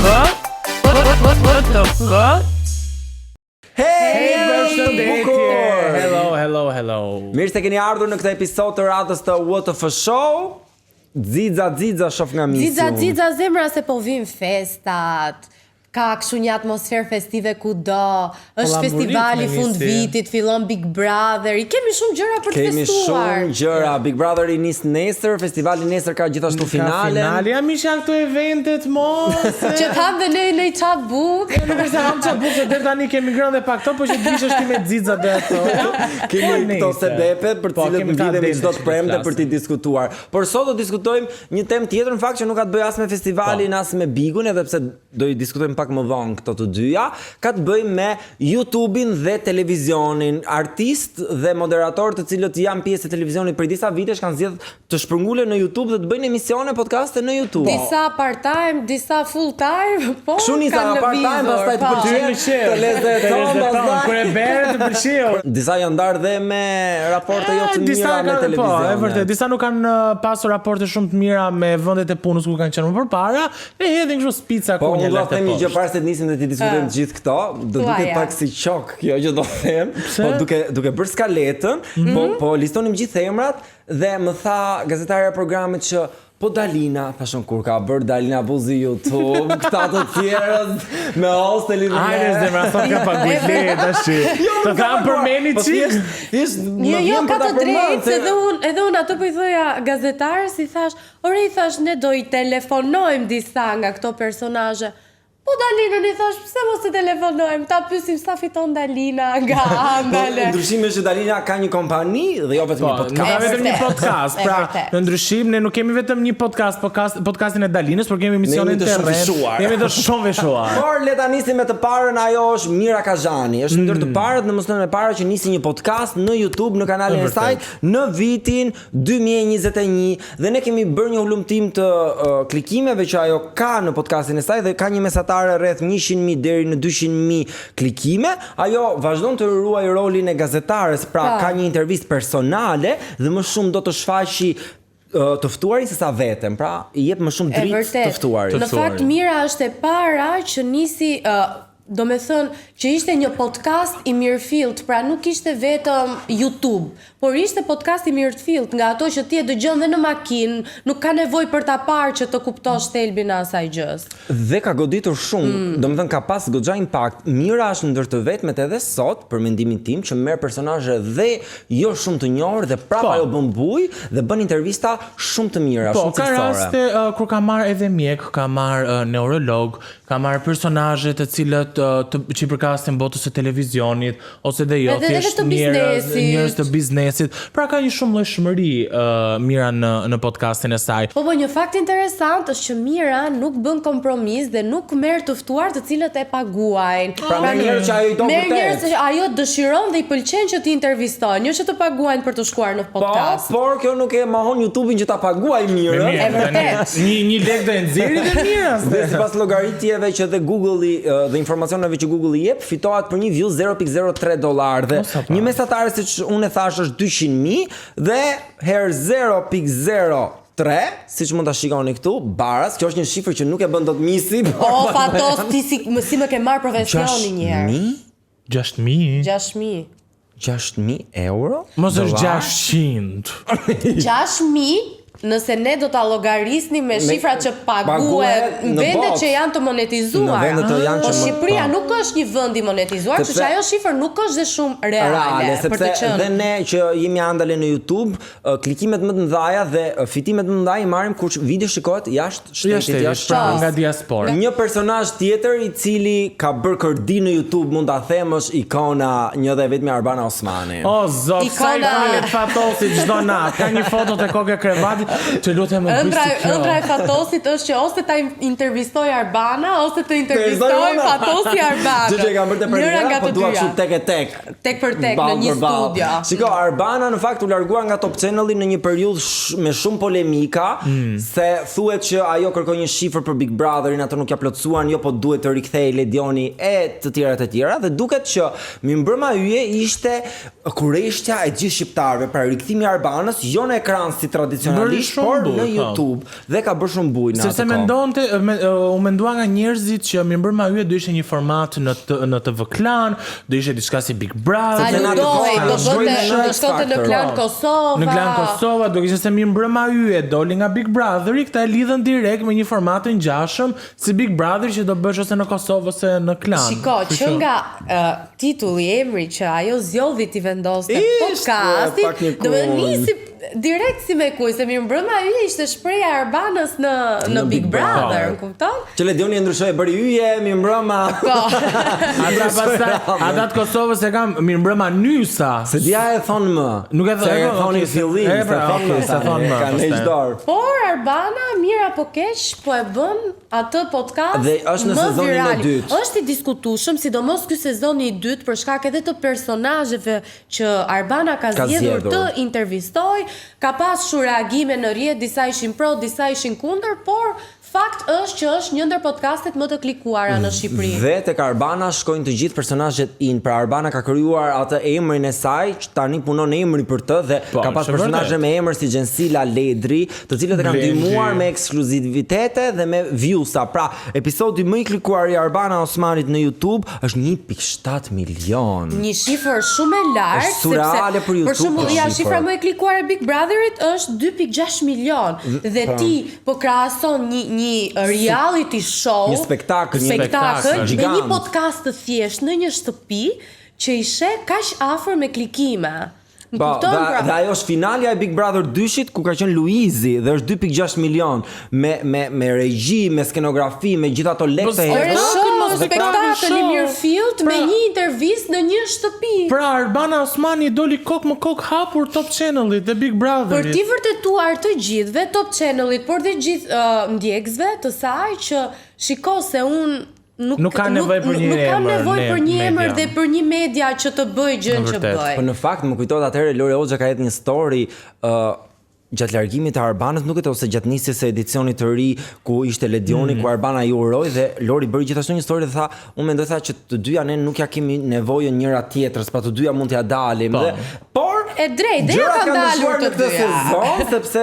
What the fuck? Hey, Hello. Mirë se keni ardhur në këtë episod të radhës të WTF Show. Xixa shof nga misi. Xixa zemra se po vin festat. Ka kështu një atmosferë festive kudo. Është festivali fund vitit, fillon Big Brother. I kemi shumë gjëra për të festuar. Kemi shumë gjëra. Big Brother i nis nesër, festivali nesër ka gjithashtu finale. Ja mish janë këto eventet mos. Që tham dhe ne në çabuk. Nuk është ham çabuk, se deri tani kemi ngrënë pa këto, po që dishesh ti me Xixa deri ato. Kemi këto sedepe për të cilët mbidhemi çdo të premte për të diskutuar. Por sot do diskutojmë një temë tjetër në fakt që nuk ka të bëjë as me festivalin as me Bigun, edhe pse do i diskutojmë pak më vonë këto të dyja, ka të bëjë me YouTube-in dhe televizionin. Artistë dhe moderatorë të cilët janë pjesë e televizionit për disa vitesh kanë zgjedhur të shpërngulen në YouTube dhe të bëjnë emisione, podcaste në YouTube. Disa part-time, disa full-time, po. Kështu nisa part-time, pastaj të pëlqejnë, të lezeton, kur e bërë të pëlqeu. Disa janë ndarë dhe me raporte jo të mira me televizion. Po, e vërtet, disa nuk kanë pasur raporte shumë të mira me vendet e punës ku kanë qenë më përpara, e hedhin kështu spica ku një lehtë. Po, unë do të themi që nisim dhe ti diskutojmë të gjithë këto, do duket pak si qok kjo që do them, po duke bërë skaletën, po listonim gjithë emrat dhe më tha gazetarja e programit që po Dalina, thashon kur ka bërë Dalina buzi YouTube, këta të tjerët me hostelin dhe Ajde zemra, sot ka paguajt le tash. Të tham përmeni çik. Jo, ka të drejtë, edhe unë ato po i thoja gazetarës, i thash, ore i thash ne do i telefonojmë disa nga këto personazhe. Po Dalinën i thash, pse mos të telefonojmë, ta pyesim sa fiton Dalina nga Andale. Ndryshimi është që Dalina ka një kompani dhe jo vetëm një podcast. Nuk ka vetëm një podcast, pra në ndryshim ne nuk kemi vetëm një podcastin e Dalinës, por kemi emisionin Terren. Jemi të shumë veshuar. Por le ta nisim me të parën, ajo është Mira Kazhani. Është ndër të parët në mosnën e parë që nisi një podcast në YouTube në kanalin e saj në vitin 2021 dhe ne kemi bërë një hulumtim të klikimeve që ajo ka në podcastin e saj dhe ka një mesatar rreth 100.000 deri në 200.000 klikime. Ajo vazhdon të ruaj rolin e gazetares, pra ka një intervistë personale dhe më shumë do të shfaqi të ftuarin se sa vetëm, pra i jep më shumë dritë të ftuarit. Në fakt Mira është e para që nisi do me thënë që ishte një podcast i mirëfillt, pra nuk ishte vetëm YouTube, por ishte podcast i mirëfillt nga ato që ti e dëgjon dhe në makinë, nuk ka nevojë për ta parë që të kuptosh thelbin e asaj gjës. Dhe ka goditur shumë, do me thënë ka pas goxha impakt. Mira është ndër të vetmet edhe sot, për mendimin tim, që merr personazhe dhe jo shumë të njohur dhe prapa ajo bën buj dhe bën intervista shumë të mira, shumë cilësore. Po, ka raste kur ka marr edhe mjek, ka marr neurolog, ka marr personazhe të cilët që përkasin botës së televizionit ose dhe jo thjesht njerëz të biznesit. Pra ka një shumëllojshmëri Mira në podcastin e saj. Po një fakt interesant është që Mira nuk bën kompromis dhe nuk merr të ftuar të cilët e paguajnë. Pra merr njerëz që ajo i do vërtet. Merr njerëz që ajo dëshiron dhe i pëlqen që t'i intervistojnë, jo që të paguajnë për të shkuar në podcast. Por kjo nuk e mohon YouTube-in që ta paguaj Mira. E vërtet. Një lek do e nxjerrë dhe Mira. Dhe sipas llogaritjeve që dhe Google-i dhe informacioneve që Google i jep, fitohet për një view $0.03 dhe një mesatare siç unë e thash është 200.000 dhe herë 0.03, siç mund ta shikoni këtu, baras, kjo është një shifër që nuk e bën dot misi. O fatos, ti si më ke marr profesionin një herë. 6.000? 6.000. 6.000 euro? Mos është 600. 6.000? Nëse ne do ta llogarisnim me shifrat që paguhet në vendet që janë të monetizuar. Po Shqipëria nuk është një vend i monetizuar, kështu që ajo shifër nuk është dhe shumë reale për të qenë. Dhe ne që jemi andale në YouTube, klikimet më të mëdha dhe fitimet më të mëdha i marrim kur video shikohet jashtë shtetit, jashtë nga diaspora. Një personazh tjetër i cili ka bërë kërdi në YouTube, mund ta them, është ikona një dhe vetmi Arbana Osmani. O zot, sa ikona e Fatosit çdo natë. Ka një foto te kokë krevati. Ëndra e Fatosit është që ose ta intervistoj Arbana ose të intervistoj Fatosi Arbana. Gjë që e kam bërë te premiera, po dua kështu tek për tek në një studio. Shiko, Arbana në fakt u largua nga Top Channel në një periudhë me shumë polemika, se thuhet që ajo kërkoi një shifër për Big Brotherin, ato nuk ja plotësuan, jo po duhet të rikthehej Ledioni e të tjera dhe duket që mbrëmja hyje ishte kurreshtja e gjithë shqiptarëve, pra rikthimi i Arbanës jo në ekran si tradicionalisht normalisht, por në YouTube dhe ka bërë shumë bujë në atë kohë. Sepse mendonte u mendua nga njerëzit që Mirëmbrëma Yje do ishte një format në TV Klan, do ishte diçka si Big Brother. Do shkonte në Klan Kosova. Në Klan Kosova do kishte se Mirëmbrëma Yje doli nga Big Brother, këta e lidhën direkt me një format të ngjashëm si Big Brother që do bësh ose në Kosovë ose në Klan. Shiko, që nga titulli, emri që ajo zgjodhi ti vendoste podcastin, do të nisi direkt si me kuj, se Mirëmbrëma Yje ishte shpreha e Arbanës në Big Brother, më kupton? Që Ledioni e ndryshoi bëri Yje, Mirëmbrëma. Po. Ata të Kosovës e kam Mirëmbrëma Nysa. Se dia e thon më. Nuk e thoni në fillim, se thon më. Ka neç dorë. Por Arbana mirë apo keq po e bën atë podcast dhe është në sezonin e dytë. Është i diskutueshëm, sidomos ky sezoni i dytë për shkak edhe të personazheve që Arbana ka zgjedhur të intervistoj. Ka pasur reagime në rrjet, disa ishin pro, disa ishin kundër, por fakt është që është një ndër podcastet më të klikuara në Shqipëri. Dhe tek Arbana shkojnë të gjithë personazhet in. Pra Arbana ka krijuar atë emrin e saj, që tani punon emri për të dhe ka pas personazhe me emër si Gjensila Ledri, të cilët e kanë ndihmuar me ekskluzivitete dhe me viewsa. Pra, episodi më i klikuar i Arbana Osmanit në YouTube është 1.7 milion. Një shifër shumë e lartë, është surreale për YouTube. Për shembull, shifra më e klikuar e Big Brotherit është 2.6 milion. Dhe ti po krahason një reality show, një spektakël me një podcast të thjesht në një shtëpi që ishe kaq afër me klikime. Dhe ajo është finalja e Big Brother 2-shit ku ka qenë Luizi dhe është 2.6 milion me regji, me skenografi, me gjitha ato lekë. Është spektakël i Mirfield me një intervistë në një shtëpi. Pra Arbana Osmani doli kok më kok hapur Top Channelit dhe Big Brotherit. Për t'i vërtetuar të gjithëve Top Channelit, por dhe gjithë ndjekësve të saj që shiko se unë nuk kam nevojë për një emër dhe për një media që të bëj gjën që bëj. Po në fakt më kujtohet atëherë Lori Hoxha ka hedhur një story gjatë largimit të Arbanës, nuk e ose gjatë nisjes së edicionit të ri ku ishte Ledioni, ku Arbana ju uroi dhe Lori bëri gjithashtu një story dhe tha, unë mendoj që të dyja ne nuk ja kemi nevojë njëra tjetrës, pa të dyja mund t'ja dalim dhe por e drejtë, dhe ja kanë dalur të dyja. Sepse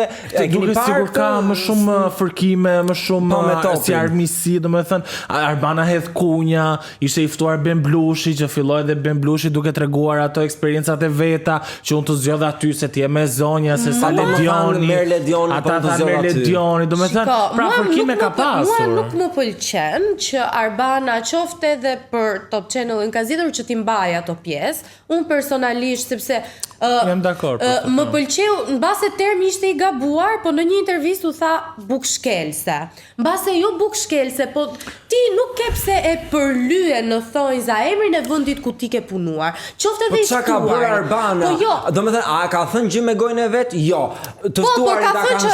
duket sikur ka më shumë fërkime, më shumë si armiqësi, domethënë Arbana hedh kunja, ishte i ftuar Ben Blushi që filloi dhe Ben Blushi duke treguar ato eksperiencat e veta që unë të zgjodha aty se ti je me zonja, se sa Ledioni, ata merr Ledioni, domethënë pra fërkime ka pasur. Mua nuk më pëlqen që Arbana qofte edhe për Top Channelin ka zgjedhur që ti mbaj ato pjesë. Unë personalisht sepse jam dakord. Më pëlqeu, mbase termi ishte i gabuar, po në një intervistë u tha bukshkelse. Mbase jo bukshkelse, po ti nuk ke pse e përlye në thonjza emrin e vendit ku ti ke punuar. Qoftë edhe i ftuar. Po çka ka bërë Arbana? Po jo. Domethënë, a ka thënë gjë me gojën e vet? Jo. Të ftuar nga kanë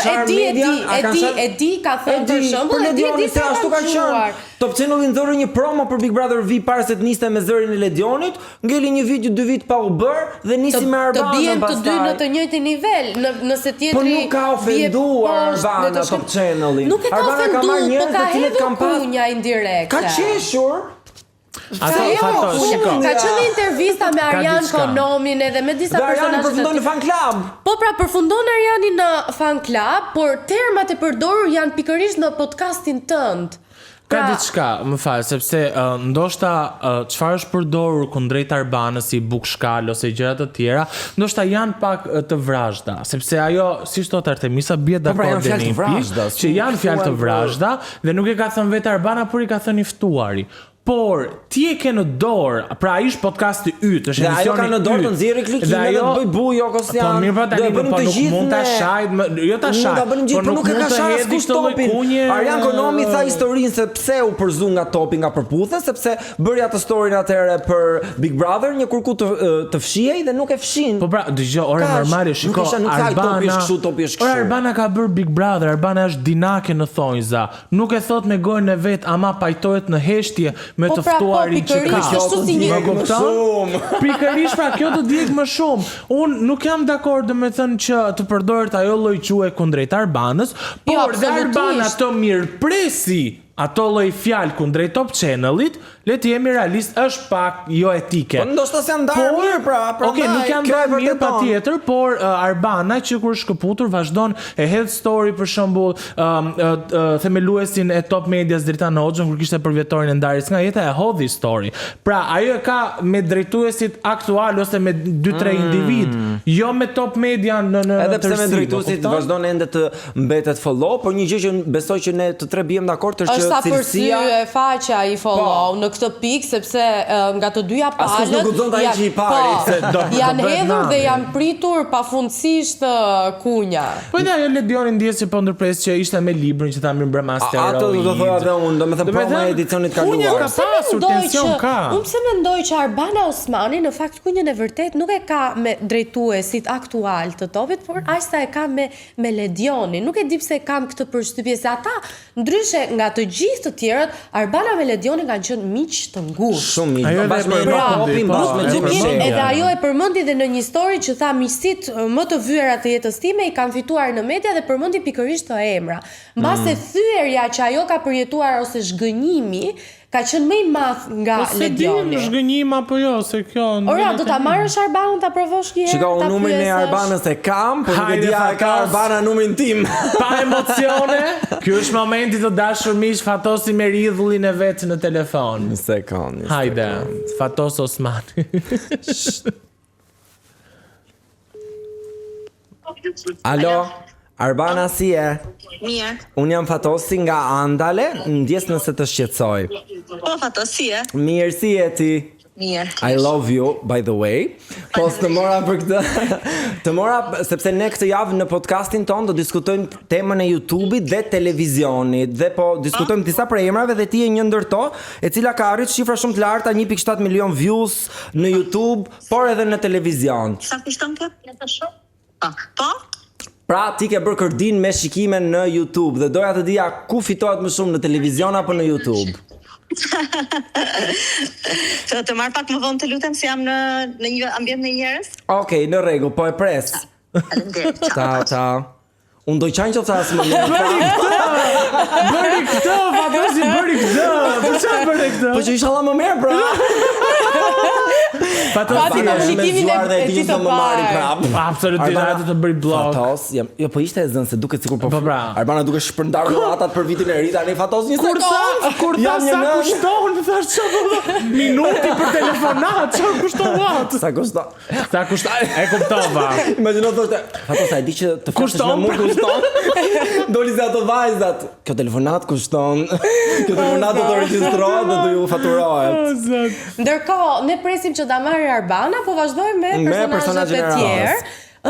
e di ka thënë për shembull, e di se ashtu ka qenë. Top Channelin dhori një promo për Big Brother V para se të niste me zërin e Ledionit, ngeli një video 2 vit pa u bër dhe nisi me Arbanën pastaj. Të bien të dy në të njëjtin nivel, nëse tjetri po nuk ka ofenduar Arbana Top Channelin. Nuk e ka ofenduar, po ka hedhur punja indirekte. Ka qeshur. Ka qenë intervista me Arjan Konomin edhe me disa personazhe. Përfundon në fan club. Po pra përfundon Arjani në fan club, por termat e përdorur janë pikërisht në podcastin tënd. Ka diçka, më fal, sepse ndoshta çfarë është përdorur kundrejt Arbanës si bukshkal ose gjëra të tjera, ndoshta janë pak të vrazhda, sepse ajo, siç thot Artemisa, bie dakord deri në pikë që janë fjalë të vrazhda dhe nuk e ka thënë vetë Arbana, por i ka thënë i ftuari. Por ti e ke në dorë, pra ish podcasti yt, është emisioni yt. Dhe ajo ka në dorë të nxjerrë klikime dhe të bëj bujo Kostian. Po mirë, po tani po nuk mund ta shajt, jo ta shajt. Po nuk e ka shajt kush topin. Arjan Konomi tha historinë se pse u përzu nga topi nga përputhe, sepse bëri atë storin atëherë për Big Brother, një kurku të fshihej dhe nuk e fshin. Po pra, dëgjoj, ora normale, shiko, Arbana ka bër Big Brother, Arbana është dinake në thonjza. Nuk e thot me gojën e vet, ama pajtohet në heshtje me të ftuarin që ka. Më kupton? Pikërisht pra kjo do dihet më shumë. Unë nuk jam dakord domethënë që të përdoret ajo lloj quhe kundrejt Arbanës, por dhe Arbana të mirëpresi ato lloj fjalë kundrejt Top Channelit, le të jemi realist, është pak jo etike. Po ndoshta se janë ndarë mirë pra. Okej, nuk janë ndarë mirë patjetër, por Arbana që kur shkëputur vazhdon e hedh story për shembull themeluesin e Top Medias Dritan Hoxhën kur kishte përvjetorin e ndarjes nga jeta e hodhi story. Pra ajo e ka me drejtuesit aktual ose me 2-3 individ, jo me Top Media në edhe pse me drejtuesit vazhdon ende të mbetet follow, por një gjë që besoj që ne të tre bijem dakord është që cilësia e faqja i follow në këtë pikë sepse nga të dyja palët janë hedhur dhe janë pritur pafundësisht kunja. Po dhe ajo Ledioni ndjes që po ndërpres që ishte me librin që tha Mirëmbrëmastero. Ato do thoya edhe unë, domethënë prova e edicionit kaluar. Kunja ka pasur tension ka. Unë pse mendoj që Arbana Osmani në fakt kunjën e vërtet nuk e ka me drejtuesit aktual të Topit, por aq sa e ka me Ledionin. Nuk e di pse kam këtë përshtypje se ata ndryshe nga të gjithë të tjerët, Arbana me Ledionin kanë qenë miq të ngushtë. Shumë miq. Bashkë me Topin, bashkë me Xhemishin. Edhe ajo e përmendi dhe në një story që tha miqësitë më të vyera të jetës time i kanë fituar në media dhe përmendi pikërisht të emra. Mbase thyerja që ajo ka përjetuar ose zhgënjimi ka qenë më i madh nga Ledioni. Po zhgënjim apo jo, se kjo. Ora, do ta marrësh Arbanën ta provosh një herë. Shikoj, numrin e Arbanës e kam, por nuk e di a ka Arbana numrin tim. Pa emocione. Ky është momenti të dashur miq, fatosi me rrjedhullin e vet në telefon. Një sekond. Hajde, fatos Osmani. Alo, Arbana si e? Mirë. Unë jam Fatosi nga Andale, ndjes nëse të shqetësoj. Po, Fatosi e? Mirë, si e ti? Mirë. I love you, by the way. Po të mora për këtë. Të mora sepse ne këtë javë në podcastin ton do diskutojmë temën e YouTube-it dhe televizionit dhe po diskutojmë disa prej emrave dhe ti je një ndër to, e cila ka arritur shifra shumë të larta, 1.7 milion views në YouTube, por edhe në televizion. Sa kushton kjo? Po? Pra ti ke bërë kërdin me shikime në YouTube dhe doja të dija ku fitohet më shumë në televizion apo në YouTube. Të marr pak më vonë të lutem se jam në një ambient me njerëz. Okej, në rregull, po e pres. Faleminderit. Ciao. Unë do qajnë që të asë më në Bëri këtë, Fatosi, bëri këtë. Po çfarë bëri këtë? Po që inshallah më merr pra. Fatosi në shikimin e ti të parë. Absolutisht, ajo do të bëri blog. Fatos, jo po ishte e zënë se duket sikur po. Pra. Arbana duke shpërndar dhuratat për vitin e ri, tani Fatos një sekond. Kur ta sa kushton, më thash çfarë minuti për telefonat, çfarë kushton atë? Sa kushton? Sa kushton? E kuptova. Imagjino thoshte, Fatos a di që të flasësh me mua kushton? Doli se ato vajzat. Kjo telefonat kushton. Kjo telefonat do të regjistrohet dhe do ju faturohet. Ndërkohë, ne presim që ta marrë Arbana, po vazhdojmë me personazhet e tjerë.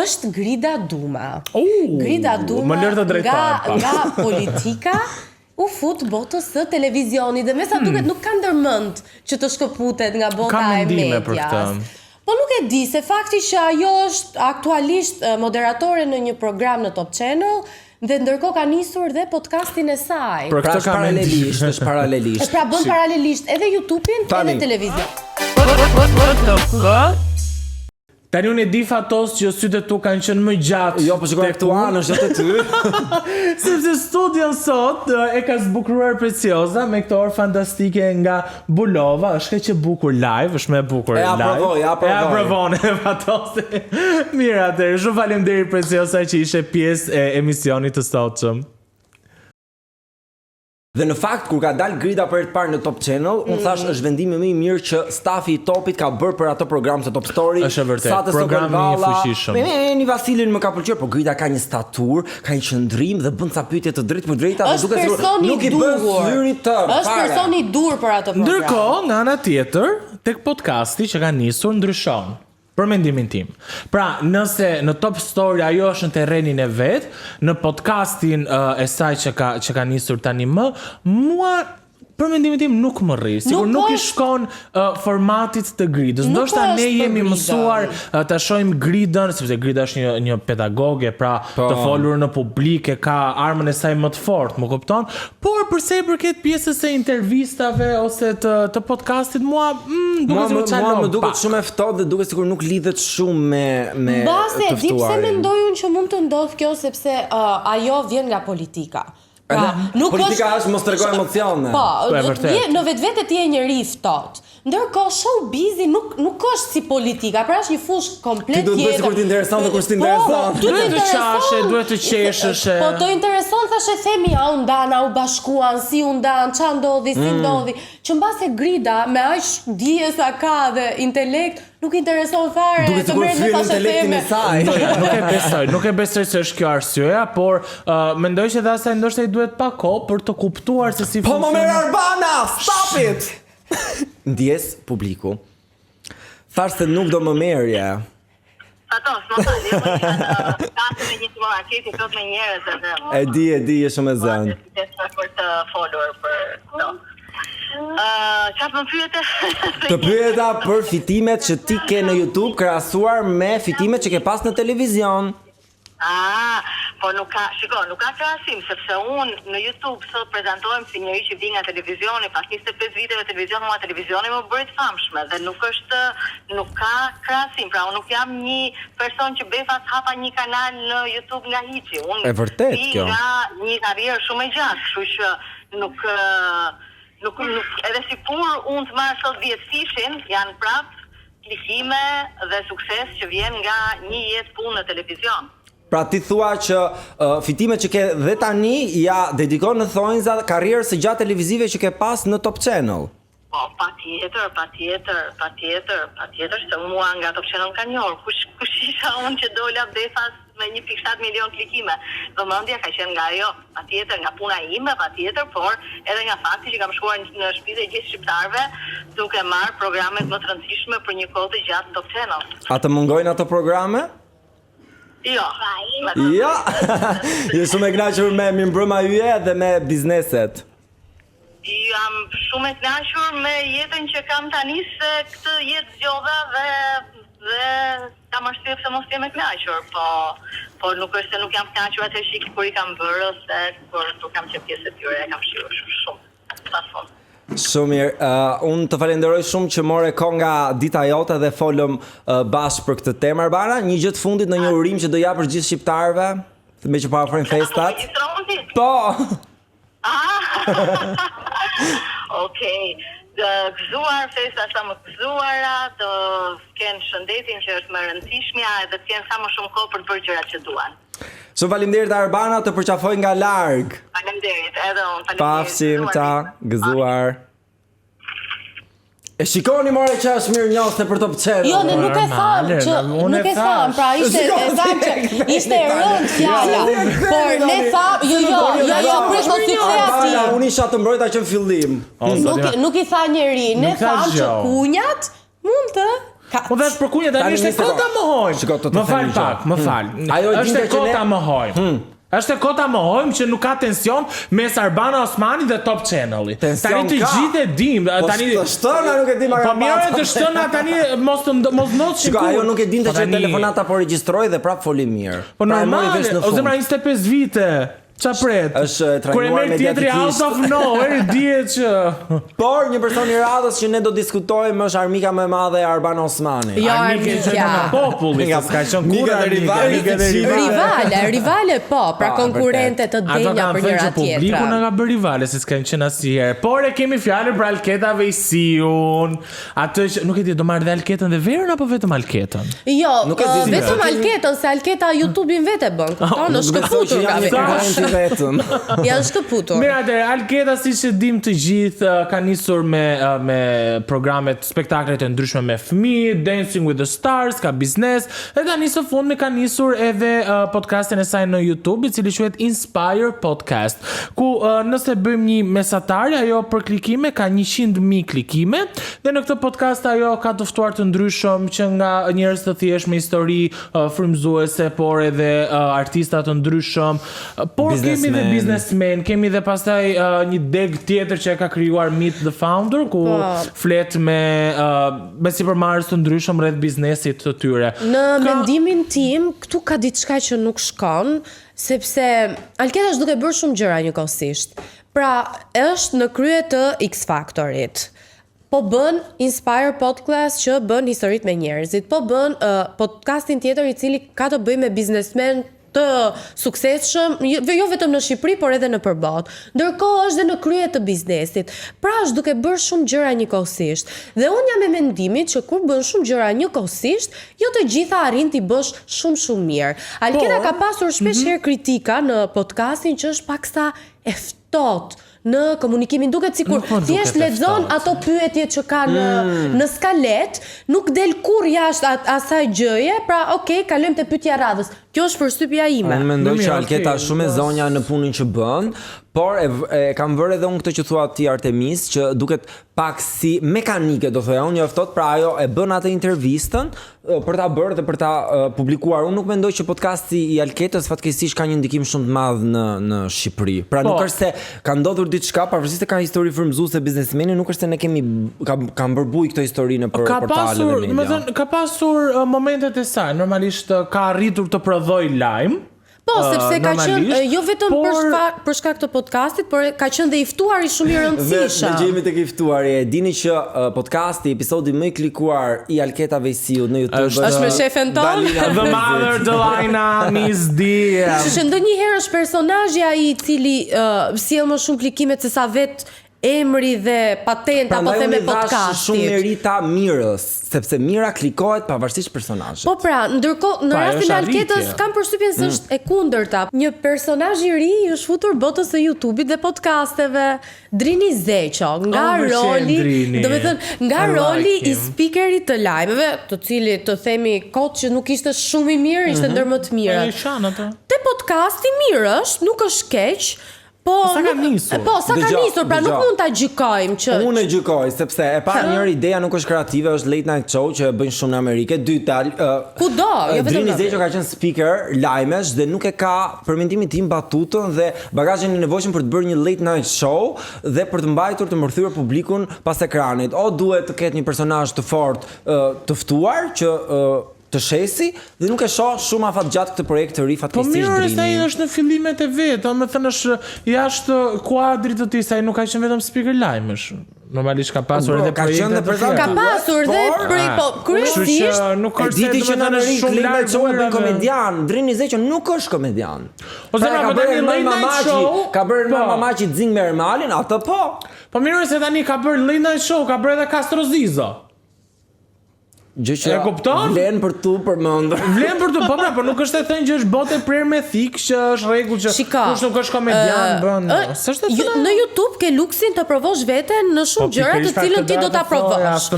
Është Grida Duma. Grida Duma më lër të drejtohet nga politika u fut botës së televizionit dhe me sa duket nuk ka ndërmend që të shkëputet nga bota e medias. Po nuk e di se fakti që ajo është aktualisht moderatore në një program në Top Channel dhe ndërkohë ka nisur dhe podcastin e saj. Pra është paralelisht, është paralelisht. Pra bën paralelisht edhe YouTube-in edhe televizion. Tani unë e di Fatos që sytë tu kanë qenë më gjatë. Jo, po shikoj këtu anë është te ty. Sepse studion sot e ka zbukuruar Preciosa me këtë orë fantastike nga Bulova, është kaq e bukur live, është më e bukur live. Ja aprovon Fatos. Mirë atëherë, shumë faleminderit Preciosa që ishe pjesë e emisionit të sotshëm. Dhe në fakt kur ka dal Grida për herë të parë në Top Channel, unë thash është vendimi më i mirë që stafi i Topit ka bërë për ato program se Top Story. Është vërtet, programi i fuqishëm. Eni Vasilin më ka pëlqyer, por Grida ka një statur, ka një qëndrim dhe bën ca pyetje të drejtë për drejta dhe duket sikur nuk i bën syrit të. Është person i dur për ato program. Ndërkohë, nga ana tjetër, tek podcasti që ka nisur ndryshon. Për mendimin tim. Pra, nëse në Top Story ajo është në terrenin e vet, në podcastin e saj që ka nisur tani mua për mendimin tim nuk më rri. Sigur nuk i shkon formatit të Gridës. Ndoshta ne jemi mësuar ta shohim Gridën, sepse Grida është një pedagoge, pra të folur në publik, ka armën e saj më të fortë, më kupton? Por përse i përket pjesës së intervistave ose të podcastit, mua më duket shumë e ftohtë dhe duket sikur nuk lidhet shumë me Base, di pse mendoj unë që mund të ndodh kjo sepse ajo vjen nga politika. Politika është mos tregoj emocione. Po, e vërtet. në vetvete ti je njeri i ftohtë. Ndërkohë showbizi nuk është si politika, pra është një fushë komplet tjetër. Ti duhet sikur të intereson dhe kur t'intereson. Duhet të qashe, duhet të qeshësh. Po të intereson thashë themi u ndana, u bashkuan, si u ndan, ç'a ndodhi, si ndodhi. Që mbase grida me aq dije sa ka dhe intelekt nuk intereson fare. Duhet sikur fyer intelektin e saj. Nuk e besoj se është kjo arsyeja, por mendoj që dhe asaj ndoshta i duhet pak kohë për të kuptuar se si Po më merr Arbana, stop it. Ndjes publiku. Thash se nuk do më merrje. Ato, s'ma falë, kasën e një supermarketi plot me njerëz edhe. E di, je shumë e zënë. Për të folur për këto. Çfarë më pyete? Të pyeta për fitimet që ti ke në YouTube krahasuar me fitimet që ke pas në televizion. Po nuk ka krahasim, sepse unë në YouTube sot prezantohem si njëri që vi nga televizioni, pas 25 viteve televizioni më bëri të famshme dhe nuk ka krahasim, pra unë nuk jam një person që befas hapa një kanal në YouTube nga hiçi. Unë E vërtet kjo. nga një karrierë shumë e gjatë, kështu që nuk edhe si pur unë të marr sot 10 fishin, janë prap klikime dhe sukses që vjen nga një jetë punë në televizion. Pra ti thua që fitimet që ke dhe tani ja dedikon në thonjza karrierës së gjatë televizive që ke pas në Top Channel. Po, patjetër, se mua nga Top Channel ka njohur. Kush isha unë që dola befas me 1.7 milion klikime. Vëmendja ka qenë nga ajo, patjetër nga puna ime, patjetër, por edhe nga fakti që kam shkuar në shtëpitë e gjithë shqiptarëve duke marrë programet më të rëndësishme për një kohë të gjatë Top Channel. A të mungojnë ato programe? Jo. Ja. Je shumë e kënaqur me mbrëma yje dhe me bizneset. Jam shumë e kënaqur me jetën që kam tani se këtë jetë zgjodha dhe kam arsye pse mos jem e kënaqur, po nuk është se nuk jam kënaqur atë shik kur i kam bërë ose kur kam qenë pjesë e tyre, e kam shijuar shumë. Pafund. Shumë mirë. Unë të falenderoj shumë që more kohë nga dita jote dhe folëm bashkë për këtë temë. Arbana, një gjë të fundit në një urim që do japësh gjithë shqiptarëve, me që parafrojnë festat. Po. Okej. Gëzuar festa sa më gëzuara, të kenë shëndetin që është më rëndësishmja edhe të kenë sa më shumë kohë për të bërë gjërat që duan. Shumë faleminderit Arbana, të përqafoj nga larg. Faleminderit, edhe unë. Pafshim, ta, gëzuar. E shikoni more që është mirë njohse për Top Channel. Jo, ne nuk e tham, pra ishte e rëndë fjala. Por ne tham, jo, prit mos i the atij. Unë isha të mbrojta që në fillim. Nuk i tha njeri, ne tham që kunjat mund të Po vesh për kunjat tani është kota mohojmë. Më fal pak, më fal. Është kota mohojmë. Është kota mohojmë që nuk ka tension mes Arbana Osmani dhe Top Channel-i. Tani të gjithë e dim, tani të shtëna nuk e di Po mirë të shtëna tani mos not Shiko, ajo nuk e dinte që telefonata po regjistroi dhe prap foli mirë. Po normal, o zemra 25 vite. Qa pret? Është kur e merr tjetri out of nowhere, dihet që Por një person i radhës që ne do diskutojmë është armika më e madhe e Arbana Osmani. Jo, armika nga populli, nga s'ka qenë kur rivale po, pra konkurrente të denja për njëra tjetra. Publiku na ka bërë rivale, se s'kan qenë asnjëherë. Por e kemi fjalën për Alketa Vejsiun. Atë që nuk e di, do marrë dhe Alketën dhe Verën apo vetëm Alketën? Jo, vetëm Alketën, se Alketa YouTube-in vetë bën. Kupton, është shkëputur nga Vera. Vetëm. Janë shkëputur. Mirë, atëherë Alketa siç e dim të gjithë ka nisur me programet spektaklet e ndryshme me fëmijë, Dancing with the Stars, ka biznes, dhe tani së fundmi ka nisur edhe podcastin e saj në YouTube, i cili quhet Inspire Podcast, ku nëse bëjmë një mesatarje, ajo për klikime ka 100.000 klikime, dhe në këtë podcast ajo ka të ftuar të ndryshëm që nga njerëz të thjeshtë me histori frymëzuese, por edhe artista të ndryshëm, por kemi dhe businessmen, kemi dhe pastaj një deg tjetër që e ka krijuar Meet the Founder, ku flet me sipërmarrës të ndryshëm rreth biznesit të tyre. Në mendimin tim, këtu ka diçka që nuk shkon, sepse Alketa është duke bërë shumë gjëra njëkohësisht. Pra, është në krye të X Factorit. Po bën Inspire Podcast që bën historitë me njerëzit. Po bën podcastin tjetër i cili ka të bëjë me biznesmen të suksesshëm, jo vetëm në Shqipëri, por edhe në përballë. Ndërkohë është dhe në krye të biznesit. Pra është duke bërë shumë gjëra njëkohësisht. Dhe unë jam me mendimin që kur bën shumë gjëra njëkohësisht, jo të gjitha arrin t'i bësh shumë mirë. Alkena ka pasur shpesh herë kritika në podcastin që është paksa e ftohtë në komunikimin, duket sikur thjesht lexon ato pyetje që ka në skalet, nuk del kur jashtë asaj gjëje, pra kalojmë te pyetja radhës. Kjo është përshtypja ime. Unë mendoj që Alketa është shumë e zonja në punën që bën, por e kam vërë edhe unë këtë që thua ti Artemis, që duket pak si mekanike, do thoya unë njoftot, pra ajo e bën atë intervistën për ta bërë dhe për ta publikuar. Unë nuk mendoj që podcasti i Alketës fatkeqësisht ka një ndikim shumë të madh në Shqipëri. Pra nuk është se ka ndodhur diçka, pavarësisht se ka histori frymëzuese biznesmeni, nuk është se ne kam bërbuj këtë histori në portalet e media. Ka pasur momentet e saj, normalisht ka arritur të prodhoj lajm. Po, sepse ka qenë jo vetëm për shkak të podcastit, por ka qenë dhe i ftuar i shumë i rëndësishëm. Ne jemi tek i ftuari. E dini që podcasti, episodi më i klikuar i Alketa Vejsiut në YouTube është me shefen tonë. The Mother Delina Miss D. Që ndonjëherë është personazhi ai i cili sjell më shumë klikime se sa vetë emri dhe patenta, po theme podcastit. Shumë merita Mirës, sepse Mira klikohet pavarësisht personazhit. Po pra, ndërkohë në rastin e Alketës kam përshtypjen se është e kundërta. Një personazh i ri i është futur botës së YouTube-it dhe podcasteve, Drini Zeqo, nga roli i speakerit të lajmeve, të cilit të themi kot që nuk ishte shumë i mirë, ishte ndër më të mirët. Te podcasti mirë është, nuk është keq. Sa ka nisur? Sa ka nisur, pra nuk mund ta gjykojmë që. Unë e gjykoj sepse e para njëri ideja nuk është kreative, është late night show që e bëjnë shumë në Amerikë. Dyta, kudo, jo vetëm. Drini Zeqo ka qenë speaker lajmesh dhe nuk e ka për mendimin tim batutën dhe bagazhin e nevojshëm për të bërë një late night show dhe për të mbajtur të mërthyer publikun pas ekranit. O duhet të ketë një personazh të fortë të ftuar që të shesi dhe nuk e shoh shumë afatgjatë këtë projekt të ri fatkeqësisht Drini. Po mirë, ai është në fillimet e vet, domethënë është jashtë kuadrit të tij, sa ai nuk ka qenë vetëm speaker lajmësh. Normalisht ka pasur edhe projekte të tjera. Ka pasur dhe kryesisht nuk është diti që në shumë lart show e bën komedian. Drini Zeqo nuk është komedian. Ose ka bërë late night show, ka bërë Mamaçi Xing me Ermalin, atë po. Po mirë se tani ka bërë late night show, ka bërë edhe Castrozizo. Gjë që vlen për tu përmendur. Vlen për tu, po pra, por nuk është e thënë që është botë prerë me thik, që është rregull që kush nuk është komedian bën. S'është e thënë. Në YouTube ke luksin të provosh veten në shumë gjëra të cilën ti do ta provosh.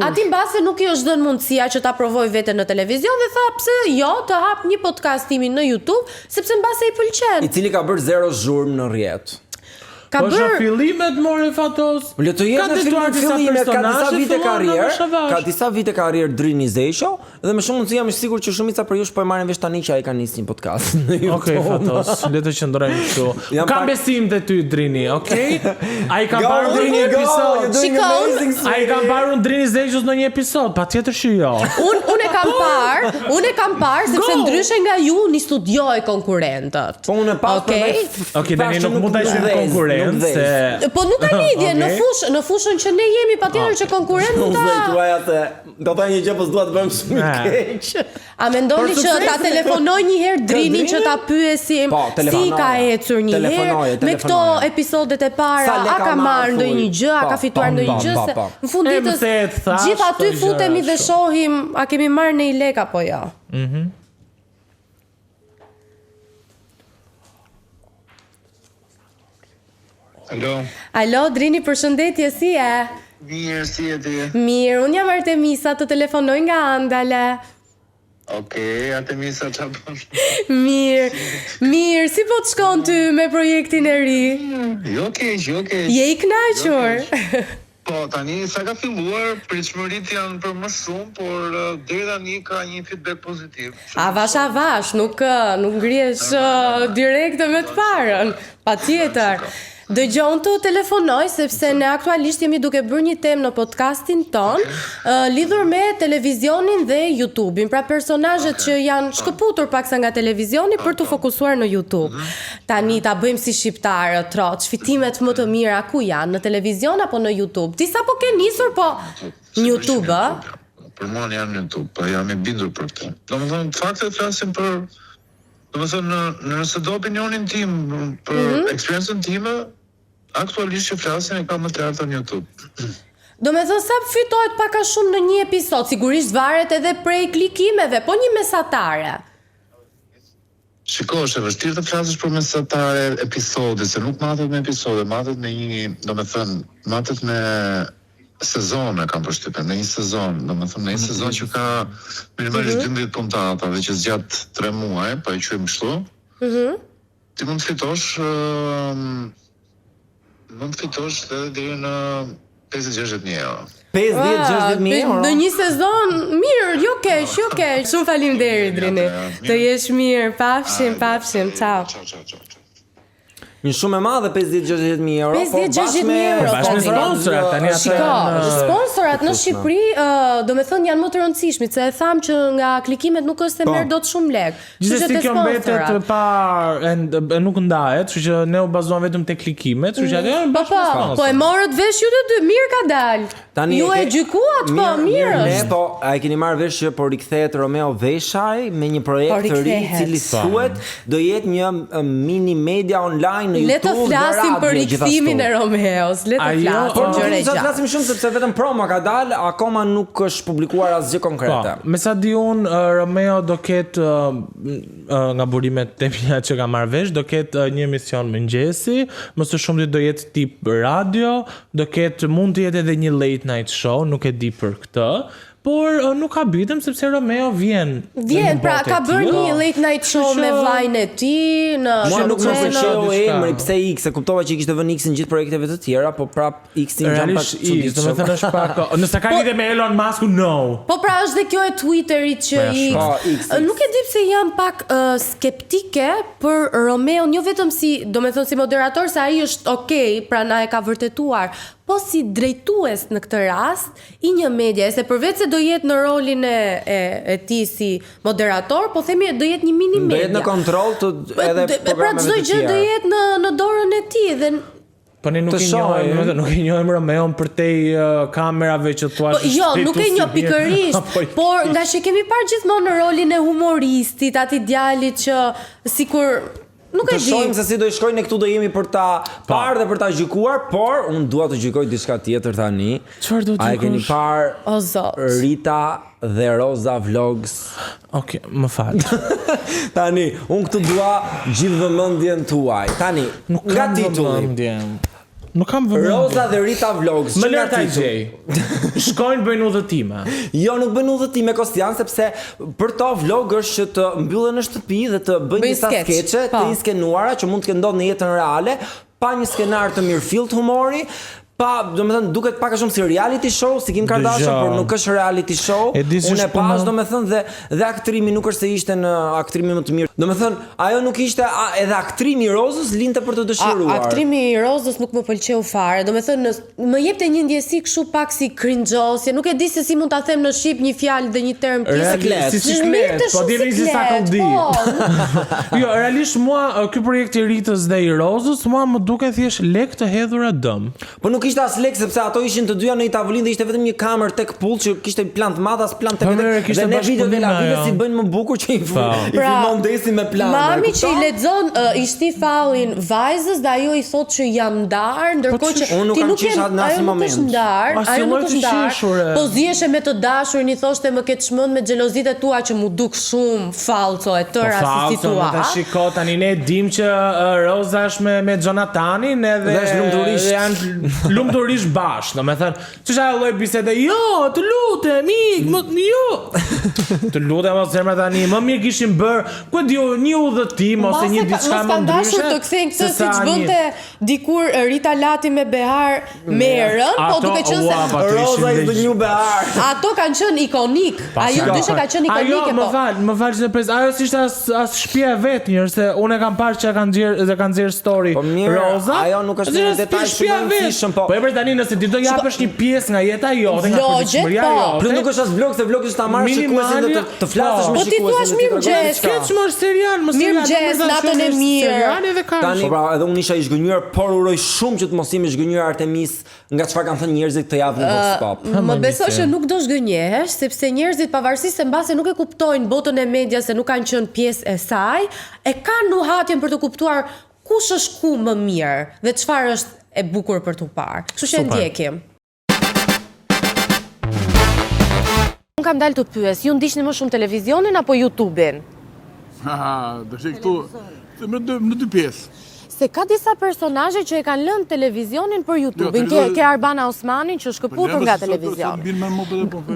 Aty mbase nuk i është dhënë mundësia që ta provoj veten në televizion dhe tha pse jo të hap një podcast timin në YouTube, sepse mbase i pëlqen. I cili ka bërë 0 zhurmë në rrjet. Po është fillimet more fatos. Le të jetë në fillimet, ka disa vite karrierë, ka disa vite karrierë Drini Zeqo dhe me shumë mundësi jam i sigurt që shumica për jush po e marrin vesh tani që ai ka nisë një podcast në YouTube. Okej, fatos. Le të qëndrojmë kështu. Kam besim te ty Drini, okay? Ai ka parë Drini episod. Ai ka parë Drini Zeqos në një episod, patjetër që jo. Unë e kam parë sepse ndryshe nga ju ni studioj konkurrentët. Po unë e pas. Okej, tani nuk mund ta ishim konkurrent. Po nuk ka lidhje në fushën që ne jemi patjetër që konkurrent nuk do ta një gjë po s'dua të bëjmë shumë keq. A mendoni që ta telefonoj një herë Drinin që ta pyesim si ka ecur një herë me këto episodet e para, a ka marrë ndonjë gjë, a ka fituar ndonjë gjë se në fund ditës gjithë aty futemi dhe shohim a kemi marrë në lek apo jo. Alo, Drini, përshëndetje, si e? Mirë, si e ti? Mirë, unë jam Artemisa, të telefonoj nga Andale. Okej, Artemisa, qa bën? Mirë, si po të shkon ty me projektin e ri? Jo keq. Je i kënaqur? Po, tani, sa ka filluar, pritshmërit janë për më shumë, por deri tani ka një feedback pozitiv. Avash, nuk ngrihesh direkt me të parën, patjetër. Dëgjon të telefonoj sepse ne aktualisht jemi duke bërë një temë në podcastin ton lidhur me televizionin dhe YouTube-in, pra personazhet që janë shkëputur paksa nga televizioni për të fokusuar në YouTube. Tani ta bëjmë si shqiptarët, troç, fitimet më të mira ku janë, në televizion apo në YouTube? Ti sapo ke nisur po në YouTube, Për mua janë në YouTube, po jam i bindur për këtë. Domethënë, fakte flasim për Domethënë, nëse do opinionin tim për eksperiencën time, aktualisht që flasin e ka më të larta në YouTube. Do me thënë sa fitohet pak a shumë në një episod, sigurisht varet edhe prej klikimeve, po një mesatare. Shiko, është e vështirë të flasësh për mesatare episode, se nuk matet me episode, matet me një, domethënë, matet me sezone kam përshtypjen, në një sezon, domethënë në një sezon që ka minimalisht 12 puntata dhe që zgjat 3 muaj, po e quajmë kështu. Ti mund të fitosh edhe deri në 50-60.000 euro. 50-60.000 euro. Në një sezon, mirë, jo keq. Shumë faleminderit Drini. Të jesh mirë, pafshim, ciao. Ciao. Një shumë e madhe 50-60.000 euro. 50-60.000 euro. Bashkë me sponsorat tani Sponsorat në Shqipëri, do me thënë janë më të rëndësishmit, se e tham që nga klikimet nuk është se merr dot shumë lek. Gjithsesi kjo mbetet pa nuk ndahet, kështu që ne u bazuam vetëm te klikimet, kështu që atë janë bashkë me sponsorat. Po e morët vesh ju të dy, mirë ka dal. Ju e gjykuat, po mirë Ne është. po, a e keni marrë vesh që po rikthehet Romeo Veshaj me një projekt të ri i cili thuhet do jetë një mini media online në Le të YouTube dhe flasim për radio rikthimin e Romeos, le të Po flasim nuk gjëra do të gjatë. flasim shumë sepse vetëm promo ka dalë, akoma nuk është publikuar asgjë konkrete. Me sa di unë, Romeo do ketë nga burimet e mia që ka marrë vesh, do ketë një emision mëngjesi, më së shumti do jetë tip radio, do ketë mund të jetë edhe një late night show, nuk e di për këtë. Por nuk ka bitem sepse Romeo vjen, pra ka bërë një late night show me vllajën e tij në Mua nuk më Shqipëri. pëlqeu emri, pse X, e kuptova që i kishte vënë X në gjithë projekteve të tjera, po prap X-in jam pak realisht i, çuditshëm. domethënë është pak. Nëse ka lidhje me Elon Musk, no. Po pra është dhe kjo e Twitterit që X. Nuk e di pse jam pak skeptike për Romeo, jo vetëm si moderator, se ai është okay, pra na e ka vërtetuar, po si drejtues në këtë rast i një media, se përveç se do jetë në rolin e tij si moderator, po themi do jetë një mini media. Do jetë në kontroll të edhe Pra programeve çdo të gjë do tjera. jetë në dorën e tij dhe Po ne nuk i njohim Romeon për te kamerave që thua jo, nuk e njoh pikërisht, por nga që kemi parë gjithmonë në rolin e humoristit, atij djalit që sikur nuk e Të di. shohim se si do i shkojnë, ne këtu do jemi për ta parë dhe për ta gjykuar, por unë dua të gjykoj diçka tjetër tani. Çfarë do të A e keni gjykosh? parë O zot. Rita dhe Roza Vlogs? Okej, më fal. Tani, unë këtu dua gjithë vëmendjen tuaj. Tani, nga titulli. Nuk kam vëmendje. Roza dhe Rita Vlogs. Më që nga lër ta titulli? gjej. Shkojnë bëjnë udhëtime. Jo, nuk bën udhëtim me Kostian sepse për to vlog është që të mbyllen në shtëpi dhe të bëjnë disa skeçe të inskenuara që mund të kenë ndodhur në jetën reale, pa një skenar të mirëfillt humori. Domethënë duket pak a shumë si reality show, si Kim Kardashian, por nuk është reality show. Unë e pash domethënë dhe aktrimi nuk është se ishte në aktrimi më të mirë. Domethënë ajo nuk ishte edhe aktrimi i Rozës linte për të dëshiruar. Aktrimi i Rozës nuk më pëlqeu fare. Domethënë më jepte një ndjesi kështu pak si cringeosje. Nuk e di se si mund ta them në shqip një fjalë dhe një term Siklet. Si siklet, po dini si sa kaldi. Jo, realisht mua ky projekt i Ritës dhe i Rozës mua më duket thjesht lek të hedhura dëm. Po nuk ishte as lek sepse ato ishin të dyja në një tavolinë dhe ishte vetëm një kamerë tek pull që kishte plan të madh as plan tek vetë. Dhe ne video de la vida si bëjnë më bukur që i filmon desi me plan. Mami që i lexon i shti fallin vajzës dhe ajo i thotë që jam ndar, ndërkohë që ti nuk je në asnjë moment. Ajo nuk është ndar. Po ziheshe me të dashurin, i thoshte më ke çmend me xhelozitë tua që mu duk shumë falco e tëra si tua. Po shiko tani ne dim që Roza është me Jonathanin edhe janë lumturisht bashkë, domethënë, ç'është ajo lloj bisede? Jo, të lutem, jo. Të lutem mos zemra tani, më mirë kishim bër, ku e di, një udhëtim ose një diçka më ndryshe. Mos dashur të kthejnë këtë siç bënte dikur Rita Lati me Behar Merën, po duke qenë se Roza ishte një Behar. Ato kanë qenë ikonik. Ajo dyshe ka qenë ikonike po. Më fal se pres, ajo s'ishte as shtëpia e vet njërë se unë e kam parë që kanë nxjerr story Roza. Ajo nuk është një detaj shumë i rëndësishëm, po Po e për tani nëse ti do japësh një pjesë nga jeta jote, nga Vlogjet, përditshmëria po. jote. Plus nuk është as vlog, se vlogi është ta marrësh shikuesin dhe të flasësh me Po ti shikuesin. thua mirëmëngjes, Skeç më është serial, më serial. Mirëmëngjes, natën e mirë. Serial edhe ka. Tani pra, edhe unë isha i zgënjur, por uroj shumë që të mos jemi zgënjur Artemis nga çfarë kanë thënë njerëzit këtë javë në Vox Pop. Më beso që nuk do zgënjehesh, sepse njerëzit pavarësisht se mbase nuk e kuptojnë botën e medias se nuk kanë qenë pjesë e saj, e kanë nuhatjen për të kuptuar kush është ku më mirë dhe çfarë është e bukur për t'u parë. Kështu që e ndjekim. Unë kam dalë të pyes, ju ndiqni më shumë televizionin apo YouTube-in? Do shë këtu në dy pjesë. Se ka disa personazhe që e kanë lënë televizionin për YouTube-in. Ke Arbana Osmanin që është shkëputur nga televizion.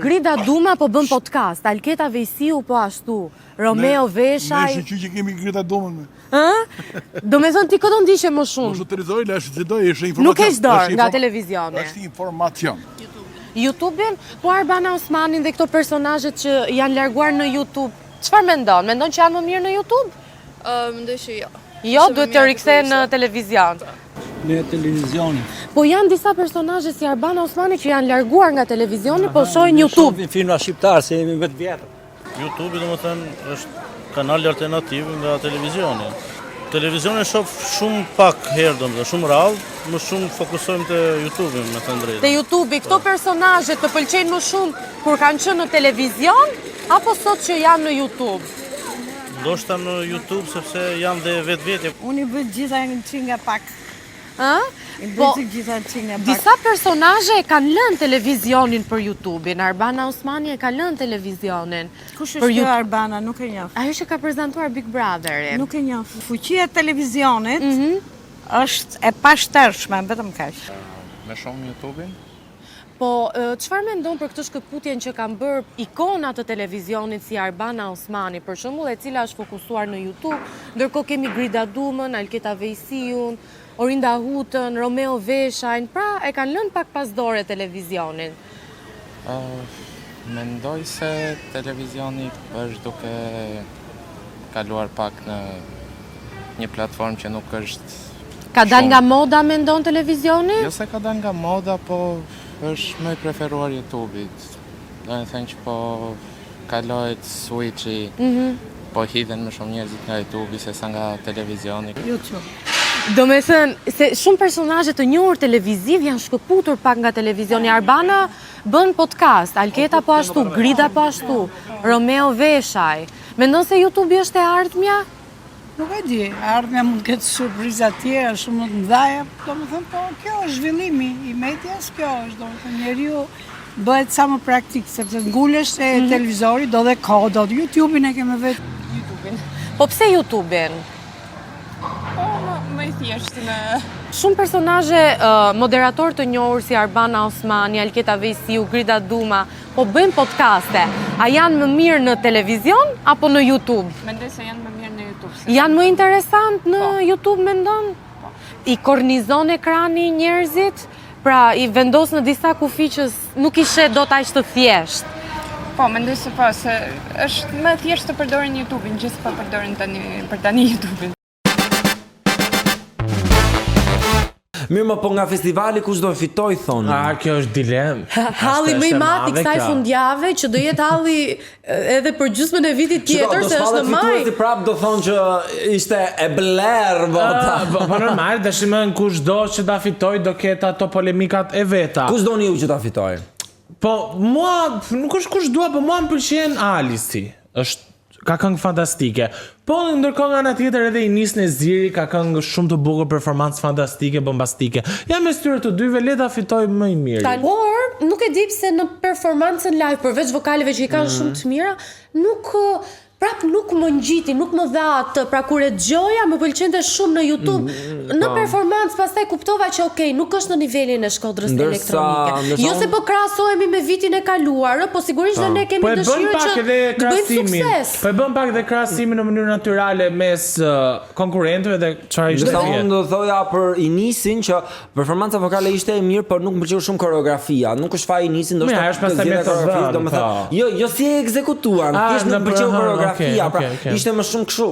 Grida Duma po bën podcast, Alketa Vejsiu po ashtu, Romeo Veshaj. Ne që kemi Grida Dumën me. Do me thënë ti këtë ndishe më shumë. Mos u terizoj, është informacion. Nuk e dorë nga televizioni. Është informacion. YouTube-in, po Arbana Osmanin dhe këto personazhet që janë larguar në YouTube, çfarë mendon? Mendon që janë më mirë në YouTube? Mendoj që jo. Jo, duhet të rikthehen në televizion. Në televizionin. Po janë disa personazhe si Arbana Osmani që janë larguar nga televizioni, po shohin YouTube. Shohin filma shqiptar, se jemi vetë vjetër. YouTube, domethënë, është kanal alternativ nga televizioni. Televizionin shoh shumë pak herë, domethënë, shumë rrallë, më shumë fokusojmë te YouTube-in, me thënë drejtë. Te YouTube-i, këto personazhe të pëlqejnë më shumë kur kanë qenë në televizion apo sot që janë në YouTube? Ndoshta në YouTube sepse janë dhe vetvete. Unë i bëj gjitha që nga pak. Po, Gjitha që nga pak. disa personazhe e kanë lënë televizionin për YouTube-in. Arbana Osmani e ka lënë televizionin. Kush për është kjo Arbana? Nuk e njoh. Ajo që ka prezantuar Big Brotherin. Nuk e njoh. Fuqia e televizionit është e pashtershme, vetëm kaq. Me shumë YouTube-in? Po, çfarë mendon për këtë shkëputjen që kanë bërë ikona të televizionit si Arbana Osmani, për shembull, e cila është fokusuar në YouTube, ndërkohë kemi Grida Dumën, Alketa Vejsiun, Orinda Hutën, Romeo Veshajn, pra e kanë lënë pak pas dore televizionin. Mendoj se televizioni është duke kaluar pak në një platformë që nuk është... Ka dal nga moda, mendon televizioni? Jo se ka dal nga moda, po është më i preferuar YouTube-it. Do të thënë që po kalohet switch-i, po hidhen më shumë njerëzit nga YouTube-i se sa nga televizioni. Do me thënë, se shumë personazhe të njohur televiziv janë shkëputur pak nga televizioni. Arbana bën podcast, Alketa po ashtu, Grida po ashtu, Romeo Veshaj. Mendon se YouTube-i është e ardhmja? Nuk e di, ardhmja mund të ketë surpriza tjera shumë të mëdha, domethënë po kjo është zhvillimi i medias, kjo është domethënë njeriu bëhet sa më praktik sepse ngulesh te televizori do dhe kohë, do YouTube-in e kemë vetë YouTube-in. Po pse YouTube-in? Më i thjeshtë në Shumë personazhe moderator të njohur si Arbana Osmani, Alketa Vejsiu, Grida Duma, po bëjnë podcaste. A janë më mirë në televizion apo në YouTube? Mendoj se janë më mirë në YouTube. Janë më interesant në YouTube, mendon? I kornizon ekrani njerëzit, pra i vendos në disa kufi që nuk i sheh dot aq të thjeshtë. Po, mendoj se po, se është më thjeshtë të përdorin YouTube-in, gjithë pa përdorin për tani YouTube-in. Mirë, më po nga festivali kush do fitoj thonë? Kjo është dilemë. Halli më i madh i kësaj fundjave që do jetë halli edhe për gjysmën e vitit tjetër se është në maj. Fituesi prap do thonë që ishte e bler vota. Po normal, dashimën kushdo që ta fitoj do ketë ato polemikat e veta. Kush doni ju që ta fitoj? Po mua nuk është kush dua, po mua më pëlqen Alisi. Ka këngë fantastike. Po ndërkohë nga ana tjetër edhe i Nisnë Ziri ka këngë shumë të bukur, performancë fantastike, bombastike. Ja mes tyre të dyve le ta fitoj më i miri. Por nuk e di pse në performancën live, përveç vokaleve që i kanë shumë të mira, nuk më ngjiti, nuk më dha atë. Pra kur e dëgjoja më pëlqente shumë në YouTube. Në performancë pastaj kuptova që okay, nuk është në nivelin e Shkodrës elektronike. Jo se po krahasohemi me vitin e kaluar, po sigurisht dhe ne kemi dëshirë që të bëjmë sukses. Po e bën pak dhe krahasimin në mënyrë natyrale mes konkurrentëve dhe çfarë ishte atje. Unë do thoja për Inisin që performanca vokale ishte e mirë, por nuk më pëlqeu shumë koreografia. Nuk është faji Inisin, ndoshta është pastaj metodë, domethënë. Jo si e ekzekutuan, thjesht nuk më pëlqeu koreografia, pra ishte më shumë kështu.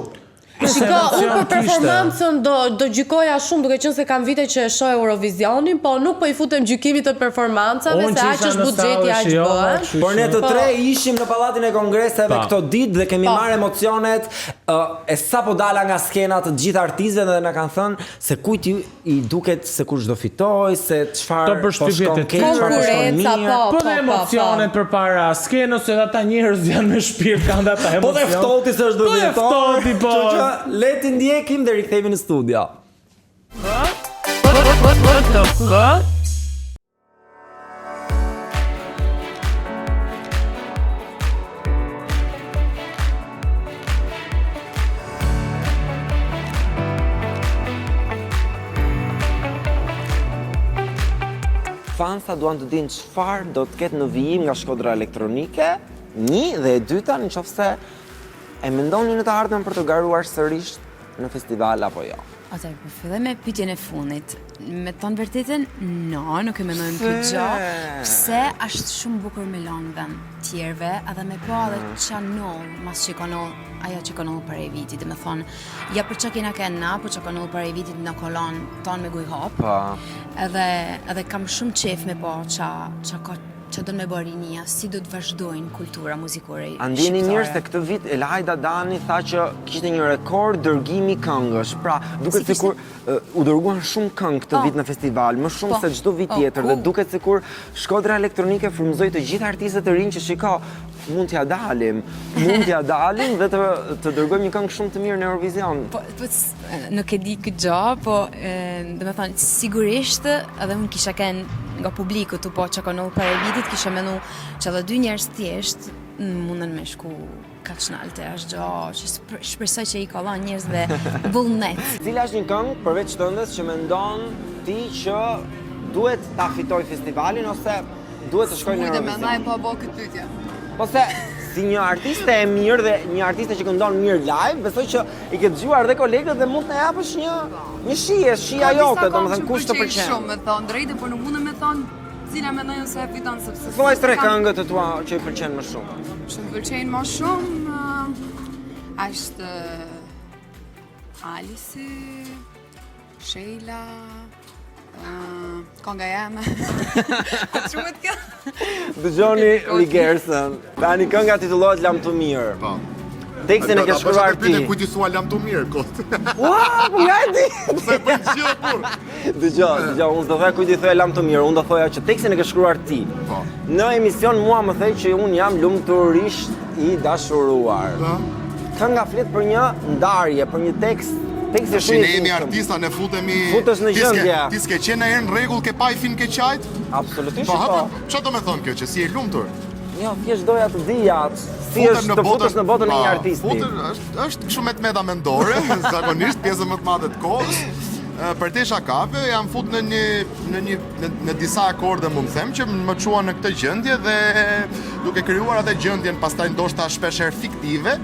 Shiko, unë për performancën do gjykoja shumë, duke qenë se kam vite që e shoh Eurovisionin, po nuk po i futem gjykimit të performancave, se aq është buxheti aq bëhet. Por ne të tre ishim në pallatin e kongreseve këto ditë dhe kemi marrë emocionet e sapo dala nga skena të gjithë artistëve dhe na kanë thënë se kujt i duket se kush do fitoj, se çfarë po shkon keq, konkurenca, po dhe emocionet përpara skenës, se ata njerëz janë me shpirt, kanë ata emocion. Po dhe ftoti se është do fitoj. Po. Le t'i ndjekim dhe rikthehemi në studio. Fansa duan të dinë çfarë do të ketë në vijim nga Shkodra Elektronike, një dhe e dyta nëse e mendoni në të ardhmen për të garuar sërish në festival apo jo? Atëherë, po filloj me pyetjen e fundit. Me të thënë vërtetën, nuk e mendoj këtë gjë. Pse është shumë bukur me lënë vend tjerëve, edhe me po edhe çanol, mas çikonol, ajo çikonol para e vitit, do të thonë, ja për çka kena këna, po çikonol para e vitit në kolon ton me guj hop. Po. Edhe kam shumë qef me po që do të me bërë rinia, si do të vazhdojnë kultura muzikore shqiptare. Andjeni mirë se këtë vit Elajda Dani tha që kishte një rekord dërgimi këngësh. Pra, duket sikur u dërguan shumë këngë këtë vit në festival, më shumë se çdo vit tjetër dhe duket sikur Shkodra Elektronike frymëzoi të gjithë artistët e rinj që shiko, mund t'ja dalim dhe të dërgojmë një këngë shumë të mirë në Eurovision. Po nuk e di këtë gjë, po domethënë sigurisht edhe unë kisha kënë nga publiku të po që konohu për e vitit, kisha menu që edhe dy njerëz thjesht mundën me shku kaq nalte, është gjë që shpresoj që i kollon njerëzve vullnet. Cila është një këngë përveç tëndes që mendon ti që duhet ta fitoj festivalin ose duhet të shkojë në Eurovision? Mendoj po bëj këtë pyetje. Po se si një artiste e mirë dhe një artiste që këndon mirë live, besoj që i ke dëgjuar dhe kolegët dhe mund të japësh një shija jote, domethënë kush të pëlqen. Shumë me thon drejtë, por nuk mundem me thon cila mendoj se e fiton sepse. Thuaj tre këngët e tua që i pëlqen më shumë. Që më pëlqejnë më shumë është Alisi, Sheila, konga jeme. Quhet kjo? Dëgjoni Rigerson. Tani kënga titullohet Lam të mirë. Po. Tekstin e ke shkruar ti. Kujt i thua lam të mirë kot. Ua, po ja e di. Se po gjë kur. Dëgjoj, unë do të thoj kujt i thoj lam të mirë, unë do thoja që tekstin e ke shkruar ti. Po. Në emision mua më thej që unë jam lumturisht i dashuruar. Kënga flet për një ndarje, për një tekst Shi ne jemi artista, ne futemi... Futesh në gjendje. Ti s'ke qenë në rregull, ke pa i fin ke qajt? Absolutisht po. Qa do me thonë kjo, që si e lumtur? Jo, thjesht doja të dija, si është të futesh në botën e një artisti. Është shumë e të meta mendore, zakonisht, pjesë më të madhe të kohës. Për te shakave, jam fut në disa akorde mund them që më qua në këtë gjendje dhe duke krijuar atë gjendjen pastaj ndoshta shpesher fiktive,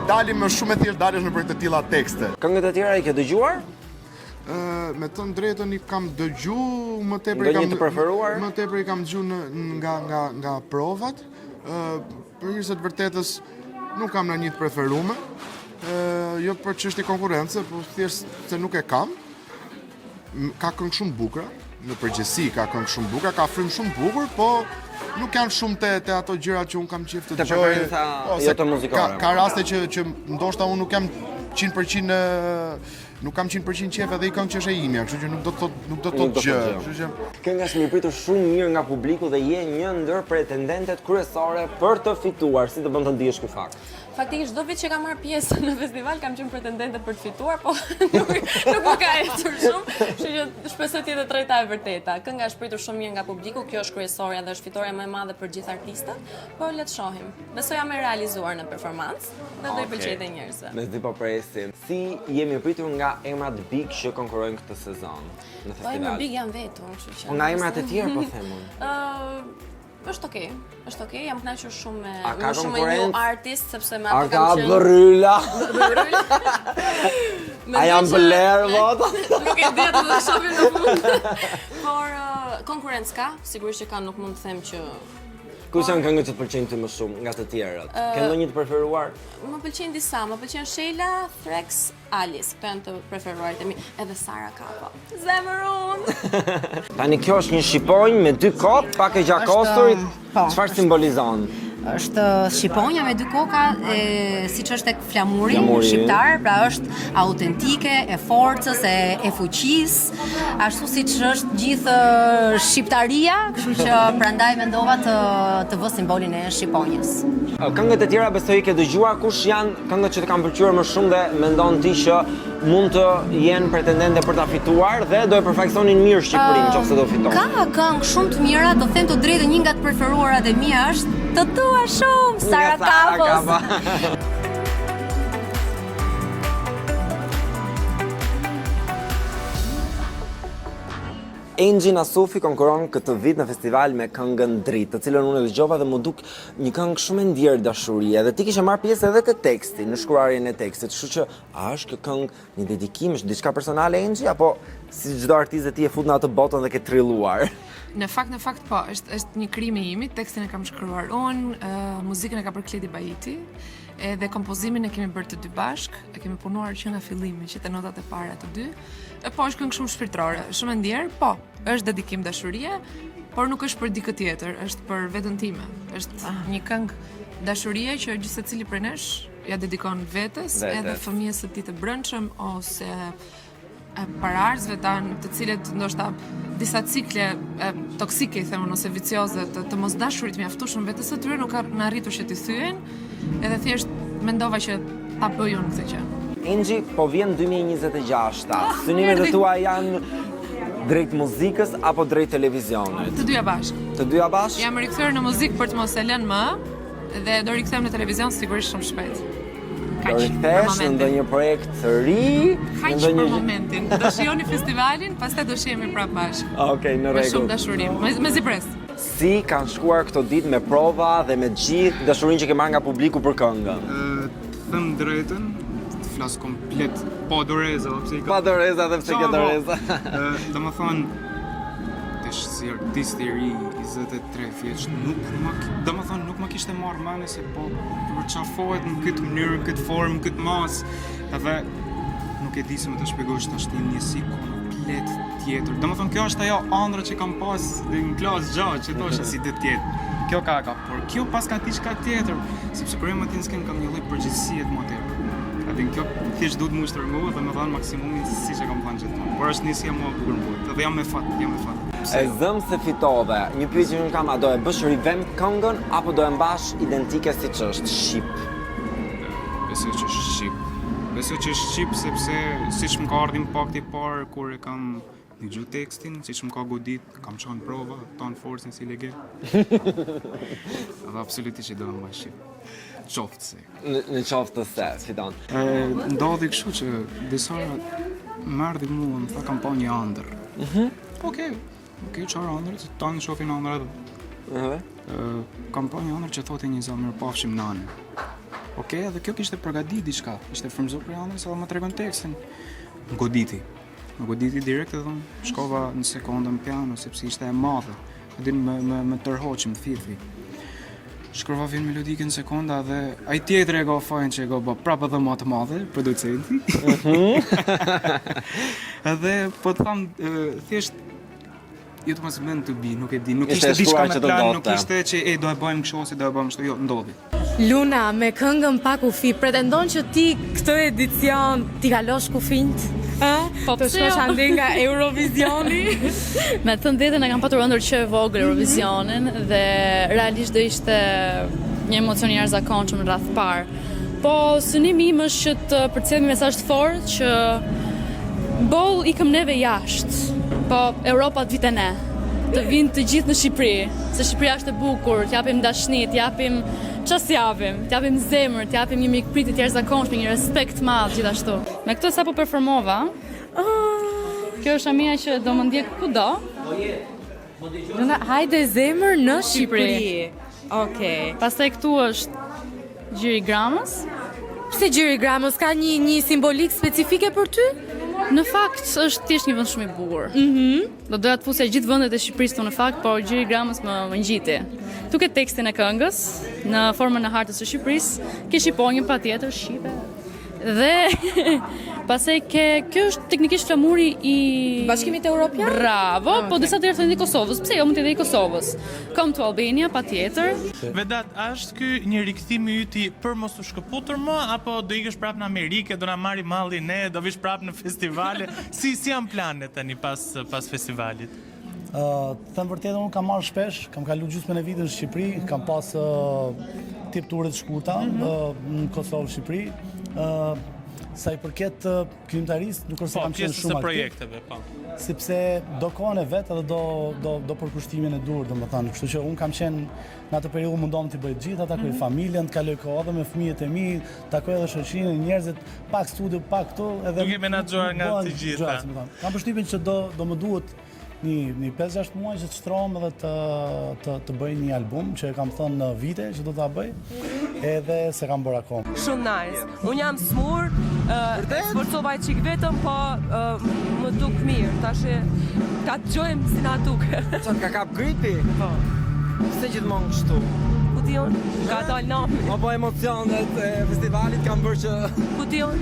dalim më shumë e thjesht dalësh në për të tilla tekste. Këngët e tjera i ke dëgjuar? Me të drejtën i kam dëgju, më tepër i kam dëgju nga provat. Për njërës e të vërtetës nuk kam në një të preferume. Jo për çështje konkurrence, por thjesht se nuk e kam. Ka këngë shumë bukura, në përgjithësi ka këngë shumë bukura, ka frymë shumë bukur, po nuk janë shumë te ato gjëra që unë kam qef të dëgjoj. Jo të muzikore. Ka raste që ndoshta unë nuk jam 100% nuk kam 100% qef edhe i këngë që është e imja, kështu që nuk do të thotë gjë. Kënga është mirëpritur shumë mirë nga publiku dhe je një ndër pretendentet kryesore për të fituar, si të bën të ndihesh ky fakt? Faktikisht çdo vit që kam marrë pjesë në festival kam qenë pretendente për të fituar, po nuk më ka ecur shumë, kështu që shpresoj të jetë drejta e vërteta. Kënga është pritur shumë mirë nga publiku, kjo është kryesorja dhe është fitoria më e madhe për gjithë artistët, por le të shohim. Besoj jam e realizuar në performancë dhe do i pëlqejë të njerëzve. Ne di po presim. Si jemi pritur nga emrat big që konkurrojnë këtë sezon në festival? Po emrat big janë vetur, kështu që. Nga emrat e tjerë po themun. Është okej, jam kënaqur shumë me shumë një artist sepse me atë kam qenë. Bryla. A jam Blair vota? Nuk e di atë do shohim në fund. Por konkurrencë ka, sigurisht që ka, nuk mund të them që Kush janë këngët që të pëlqejnë ty më shumë nga të tjerët? Ke ndonjë të preferuar? Më pëlqejnë disa, më pëlqen Sheila, Frex, Alice, këto janë të preferuarit e mi, edhe Sara Kapo. Zemër unë! Tani kjo është një shqiponjë me 2 kokë, pak e gjakosturit. Çfarë simbolizon? Është shqiponja me 2 koka, siç është tek flamuri shqiptar, pra është autentike, e forcës, e fuqisë, ashtu siç është gjithë shqiptaria, kështu që prandaj mendova të vë simbolin e shqiponjës. Këngët e tjera besoj ke dëgjuar, kush janë këngët që të kanë pëlqyer më shumë dhe mendon ti që mund të jenë pretendente për ta fituar dhe do e përfaqësonin mirë Shqipërinë nëse do fiton? Ka këngë shumë të mira, do them të drejtën, një nga të preferuarat e mia është Të dua shumë, Sara Kapos. Enxhi Nasufi konkuron këtë vit në festival me këngën Dritë, të cilën unë e dëgjova dhe më duk një këngë shumë e ndjerë dashurie, dhe ti kishe marrë pjesë edhe te teksti, në shkruarjen e tekstit, kështu që a është kjo këngë një dedikim, është diçka personale Enxhi, apo si çdo artist ti e fut në atë botën dhe ke trilluar? Në fakt po, është një krijim i imi, tekstin e kam shkruar unë, muzikën e ka bërë Kledi Bajiti, edhe kompozimin e kemi bërë të dy bashk, e kemi punuar që nga fillimi, që te notat e para të dy. Po është këngë shumë shpirtërore, shumë e ndjerë, po, është dedikim dashurie, por nuk është për dikë tjetër, është për veten time. Është një këngë dashurie që gjithë secili prej nesh ja dedikon vetes, edhe fëmijës së tij të brendshëm ose paraardhësve tan, të cilët ndoshta disa cikle toksike i themun ose vicioze të mosdashurit mjaftueshëm vetes së tyre nuk kanë arritur që t'i thyen, edhe thjesht mendova që ta bëj unë këtë gjë. Enxhi, po vjen 2026. Synimet e tua janë drejt muzikës apo drejt televizionit? Të dyja bashkë. Të dyja bashkë? Jam rikthyer në muzikë për të mos e lënë më, dhe do rikthehem në televizion sigurisht shumë shpejt. Do rikthesh në ndonjë projekt të ri? Kaq për momentin. Do shijoni festivalin, pastaj do shihemi prapë bashkë. Okej, në rregull. Me shumë dashuri, me zipres. Si kanë shkuar këto ditë me prova dhe me gjithë dashurinë që ke marrë nga publiku për këngën? Them drejtën, të flas komplet pa doreza, pse pa doreza dhe pse ke doreza. Domethënë si artist i ri, 23 vjeç, nuk më kishte marrë mendje se po përçafohet në këtë mënyrë, këtë formë, këtë masë, edhe nuk e di se më të shpjegosh tash një njësi komplet tjetër. Domethënë kjo është ajo ëndra që kam pas në klasë gjatë, që thosha si do të jetë. Kjo ka, por kjo pas ka diçka tjetër, sepse kur jam aty në skenë kam një lloj përgjegjësie të tjetër. Atë kjo thjesht duhet më shtrëngua dhe më dhan maksimumin siç e kam thënë gjithmonë. Por është nisja më e bukur më. Edhe jam me fat. E zëm se fitove. Një pyetje që kam, a do e bësh revamp këngën apo do e mbash identike siç është shqip? Besoj që është shqip, sepse siç më ka ardhur impakti i parë kur e kam dëgjuar tekstin, siç më ka godit, kam qenë prova, ton forcën si legë. Edhe absolutisht do të mbash shqip. Qoftë se. Në qoftë se, fiton. Ndodhi kështu që disa më ardhi mua, më tha kam pa një ëndër. Okej, çfarë ëndër? Tanë shohin ëndër edhe. Kam pa një ëndër që thotë një zonë mirë pafshim nanë. Okej, edhe kjo kishte përgatit diçka, ishte frymzuar për ëndër, sa më tregon tekstin. Më goditi direkt edhe shkova në sekondën piano sepse ishte e madhe. Din më tërhoqim fifi. Shkrova vjen melodikën sekonda dhe ai tjetër e ka fajin që e ka bë prapë edhe më të madhe, producenti. Edhe po të tham thjesht it was meant to be, nuk e di, nuk ishte diçka me plan, nuk ishte që do e bëjmë kështu ose do e bëjmë kështu, jo, ndodhi. Luna, me këngën pa kufi, pretendon që ti këtë edicion ti kalosh kufinjt? Po të shkosh ande nga Eurovisioni? Me thënë vetën e kam patur ëndër që e vogël Eurovisionin dhe realisht do ishte një emocion i jashtëzakonshëm në radh parë. Po synimi im është që të përcjell një mesazh të fortë që boll ikëm neve jashtë, po Europa të vitë ne, të vinë të gjithë në Shqipëri, se Shqipëria është e bukur, t'japim dashni, t'japim t'japim zemër, t'japim një mikpritje të jashtëzakonshme, një respekt madh gjithashtu. Me këtë sapo performova, kjo është amia që do më ndjek kudo. Hajde zemër në Shqipëri. Okej. Pastaj këtu është Gjiri Gramës. Pse Gjiri Gramës ka një simbolik specifike për ty? Në fakt është thjesht një vend shumë i bukur. Do doja të fusja gjithë vendet e Shqipërisë tonë në fakt, por gjiri Gramës më ngjiti. Tu ke tekstin e këngës në formën e hartës së Shqipërisë, ke shqiponjën patjetër shqipe. Dhe pastaj kjo është teknikisht flamuri i Bashkimit Evropian? Bravo, po disa të thënë i Kosovës. Pse jo, mund të jetë i Kosovës. Come to Albania patjetër. Vedat, është ky një rikthim i yti për mos u shkëputur më apo do ikësh prapë në Amerikë, do na marri malli ne, do vish prapë në festivale? Si janë planet tani pas festivalit? Të thënë vërtetë, unë kam marrë shpesh, kam kalu gjysmën e vitit në Shqipëri, kam pas tip ture të shkurta në Kosovë, Shqipëri. Sa i përket krijimtarisë, nuk është se kam qenë shumë aktiv. Projekteve, po. Sepse do kohën e vet edhe do përkushtimin e dur, domethënë, kështu që unë kam qenë në atë periudhë mundom të bëj gjithë, takoj familjen, të kaloj kohë edhe me fëmijët e mi, takoj edhe shoqërinë, njerëzit, pak studio, pak këtu, edhe nuk e menaxhuar nga të gjitha. Kam përshtypjen që do më duhet një 5-6 muaj që të shtrohem edhe të bëj një album që kam thënë në vite që do ta bëj, edhe se kam bërë akoma. Shumë nice. Unë jam smur, sforcovaj qik vetëm, po më duk mirë, tash ta të gjojmë si na duke. Qënë ka kap gripi? Po. Se gjithmonë kështu? Ku ti unë? Ka dal nami. Apo emocionet e festivalit kanë bërë që... Ku ti unë?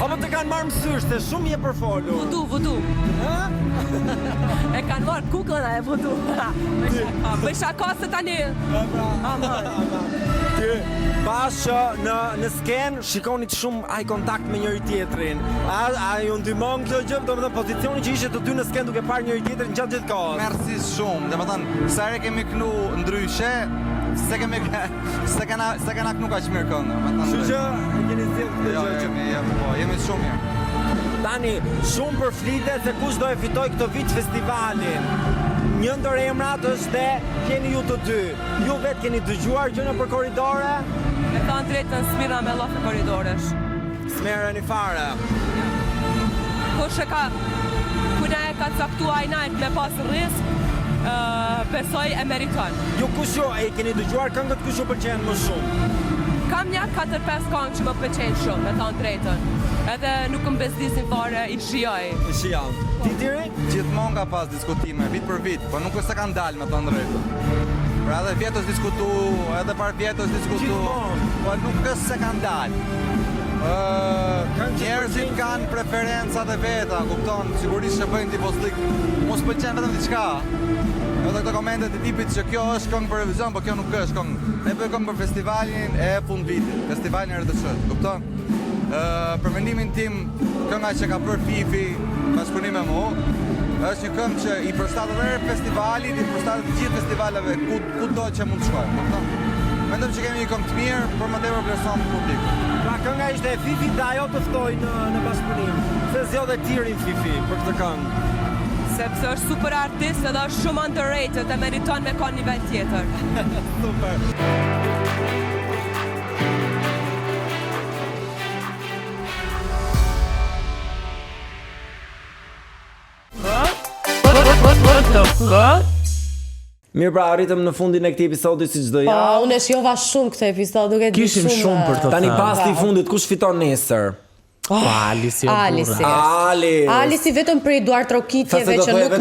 Apo të kanë marrë mësysh, se shumë je përfolu. Vudu. E kanë marrë kuklën e vudu. Bëj shaka se tani. Ty, pas që në sken shikoni të shumë eye contact me njëri tjetrin. A ju ndihmon kjo gjë, domethënë pozicioni që ishte të dy në sken duke parë njëri tjetrin gjatë gjithë kohës. Merci shumë. Domethënë, sa herë kemi kënu ndryshe, se kena kënu kaq mirë këngë. Kështu që keni zgjedhur këtë gjë. Jo, jemi shumë mirë. Tani, shumë përflitet se kush do e fitoj këtë vit festivalin. Një ndër emrat është keni ju të dy. Ju vetë keni dëgjuar gjëna për korridore? Me thënë drejtën smira me lloj korridoresh. Smerën i fare. Kush e ka kuna e ka caktuar najt me pas risk, besoj e meriton. Ju kush ju e keni dëgjuar këngët kush ju pëlqen më shumë? Kam një 4-5 këngë që më pëlqejnë shumë, me thënë drejtën. Edhe nuk më bezdisin fare, i shijoj. I shijan. Ti diri? Gjithmonë ka pas diskutime, vit për vit, po nuk është se kanë dalë, me thënë drejtën. Pra edhe vjetës diskutu, edhe par vjetës diskutu, po nuk është se kanë dalë. Njerëzit kanë preferencat e veta, kupton, sigurisht që bëjnë tifozlik, mos pëlqen vetëm diçka. Edhe këto komentet e tipit që kjo është këngë për Eurovision, po kjo nuk është këngë. Ne bëjmë këngë për festivalin e fund vitit, festivalin e RDSH, kupton? Për mendimin tim, kënga që ka bërë Fifi, bashkëpunim me mu, është një këngë që i përshtatet edhe festivalit, i përshtatet gjithë festivaleve, kudo që mund të shkojmë, kupton? Mendoj që kemi një këngë të mirë, por më tepër vlerëson publik. Pra kënga ishte e Fifi dhe ajo të ftoi në bashkëpunim. Se zgjodhe Tirin Fifi për këtë këngë. Sepse është super artist edhe është shumë underrated e meriton me kon nivel tjetër. Super. Mirë, pra arritëm në fundin e këtij episodi si çdo javë. Po, unë shijova shumë këtë episod, duke di shumë. Kishim shumë për të thënë. Tani pas të fundit kush fiton nesër? Alisi. Alisi vetëm për i duar trokitjeve që nuk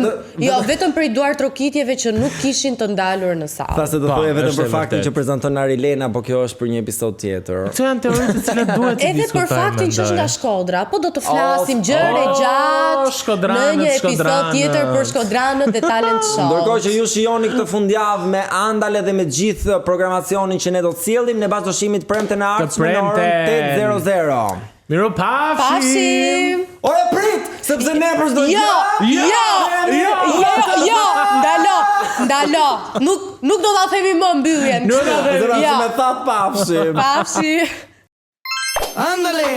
vetëm për i duar trokitjeve që nuk kishin të ndalur në sallë. Thasë do thoya vetëm për faktin që prezanton Arilena, po kjo është për një episod tjetër. Këto janë teoritë të cilat duhet të diskutojmë. Edhe për faktin që është nga Shkodra, po do të flasim gjëre gjatë në një episod tjetër për shkodranët dhe talent show. Ndërkohë që ju shihoni këtë fundjavë me Andale dhe me gjithë programacionin që ne do të sjellim në bazë ushqimit premte në ardhshme në orën 8:00. Miru pafshim! Ore prit, sepse ne për çdo gjë. Jo, ndalo. Nuk do ta themi më mbylljen. Nuk do ta themi më thatë pafshim. Pafshim. Andale!